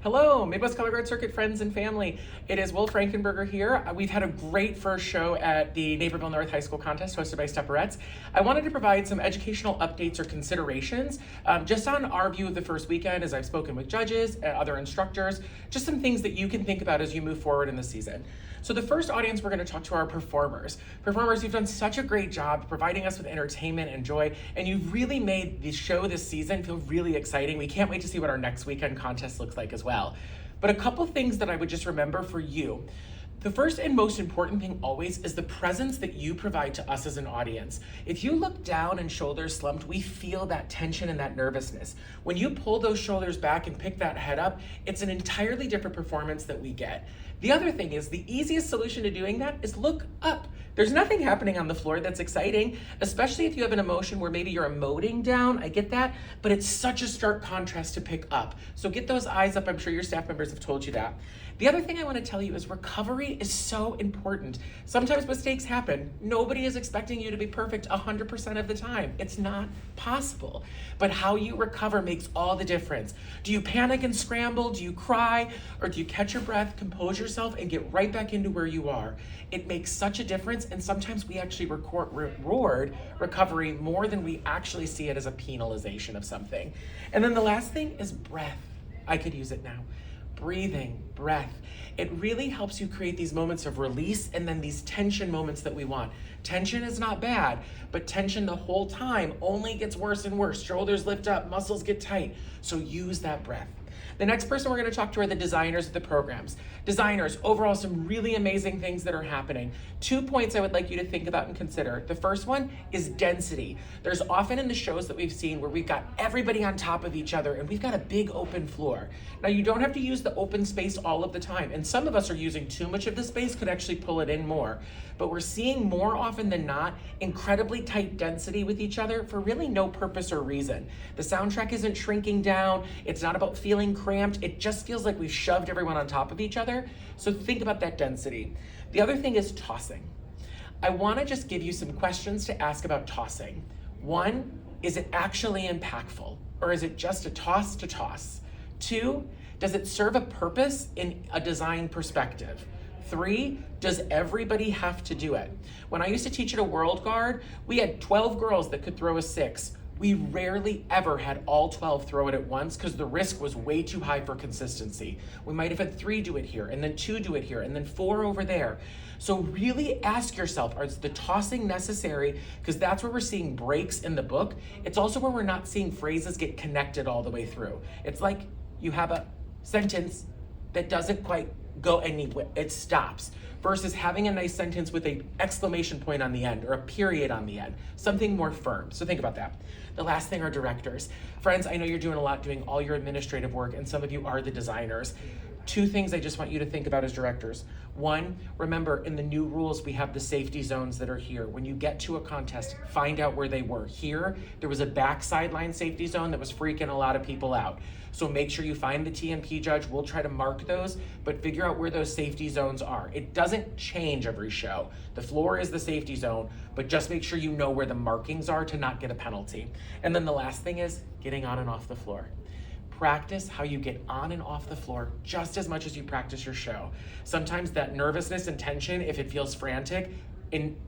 Hello, Midwest Color Guard Circuit friends and family. It is Will Frankenberger here. We've had a great first show at the Naperville North High School contest hosted by Stepperettes. I wanted to provide some educational updates or considerations just on our view of the first weekend as I've spoken with judges and other instructors, just some things that you can think about as you move forward in the season. So the first audience we're going to talk to are performers. Performers, you've done such a great job providing us with entertainment and joy, and you've really made the show this season feel really exciting. We can't wait to see what our next weekend contest looks like as well. But a couple things that I would just remember for you. The first and most important thing always is the presence that you provide to us as an audience. If you look down and shoulders slumped, we feel that tension and that nervousness. When you pull those shoulders back and pick that head up, it's an entirely different performance that we get. The other thing is the easiest solution to doing that is look up. There's nothing happening on the floor that's exciting, especially if you have an emotion where maybe you're emoting down. I get that, but it's such a stark contrast to pick up. So get those eyes up. I'm sure your staff members have told you that. The other thing I want to tell you is recovery is so important. Sometimes mistakes happen. Nobody is expecting you to be perfect 100% of the time. It's not possible. But how you recover makes all the difference. Do you panic and scramble? Do you cry? Or do you catch your breath, compose yourself, and get right back into where you are? It makes such a difference, and sometimes we actually reward recovery more than we actually see it as a penalization of something. And then the last thing is breath. I could use it now. Breathing, breath. It really helps you create these moments of release and then these tension moments that we want. Tension is not bad, but tension the whole time only gets worse and worse. Shoulders lift up, muscles get tight. So use that breath. The next person we're going to talk to are the designers of the programs. Designers, overall, some really amazing things that are happening. 2 points I would like you to think about and consider. The first one is density. There's often in the shows that we've seen where we've got everybody on top of each other and we've got a big open floor. Now, you don't have to use the open space all of the time, and some of us are using too much of the space, could actually pull it in more. But we're seeing more often than not incredibly tight density with each other for really no purpose or reason. The soundtrack isn't shrinking down. It's not about feeling cramped. It just feels like we've shoved everyone on top of each other. So think about that density. The other thing is tossing. I want to just give you some questions to ask about tossing. One, is it actually impactful, or is it just a toss to toss? 2, does it serve a purpose in a design perspective? 3, does everybody have to do it? When I used to teach at a World Guard, we had 12 girls that could throw a 6. We rarely ever had all 12 throw it at once because the risk was way too high for consistency. We might have had 3 do it here, and then 2 do it here, and then 4 over there. So really ask yourself, is the tossing necessary? Because that's where we're seeing breaks in the book. It's also where we're not seeing phrases get connected all the way through. It's like you have a sentence that doesn't quite go anywhere, it stops, versus having a nice sentence with an exclamation point on the end or a period on the end, something more firm. So think about that. The last thing are directors. Friends, I know you're doing a lot, doing all your administrative work, and some of you are the designers. 2 things I just want you to think about as directors. 1, remember in the new rules, we have the safety zones that are here. When you get to a contest, find out where they were. Here, there was a back sideline safety zone that was freaking a lot of people out. So make sure you find the TMP judge. We'll try to mark those, but figure out where those safety zones are. It doesn't change every show. The floor is the safety zone, but just make sure you know where the markings are to not get a penalty. And then the last thing is getting on and off the floor. Practice how you get on and off the floor just as much as you practice your show. Sometimes that nervousness and tension, if it feels frantic,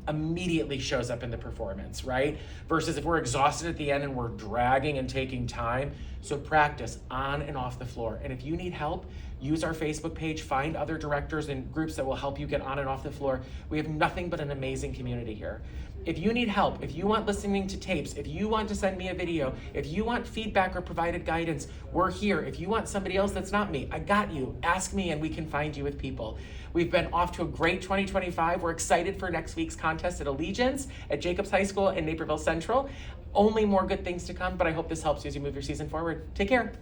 immediately shows up in the performance, right? Versus if we're exhausted at the end and we're dragging and taking time. So practice on and off the floor. And if you need help, use our Facebook page, find other directors and groups that will help you get on and off the floor. We have nothing but an amazing community here. If you need help, if you want listening to tapes, if you want to send me a video, if you want feedback or provided guidance, we're here. If you want somebody else that's not me, I got you. Ask me and we can find you with people. We've been off to a great 2025. We're excited for next week's contest at Allegiance, at Jacobs High School, and Naperville Central. Only more good things to come, but I hope this helps you as you move your season forward. Take care.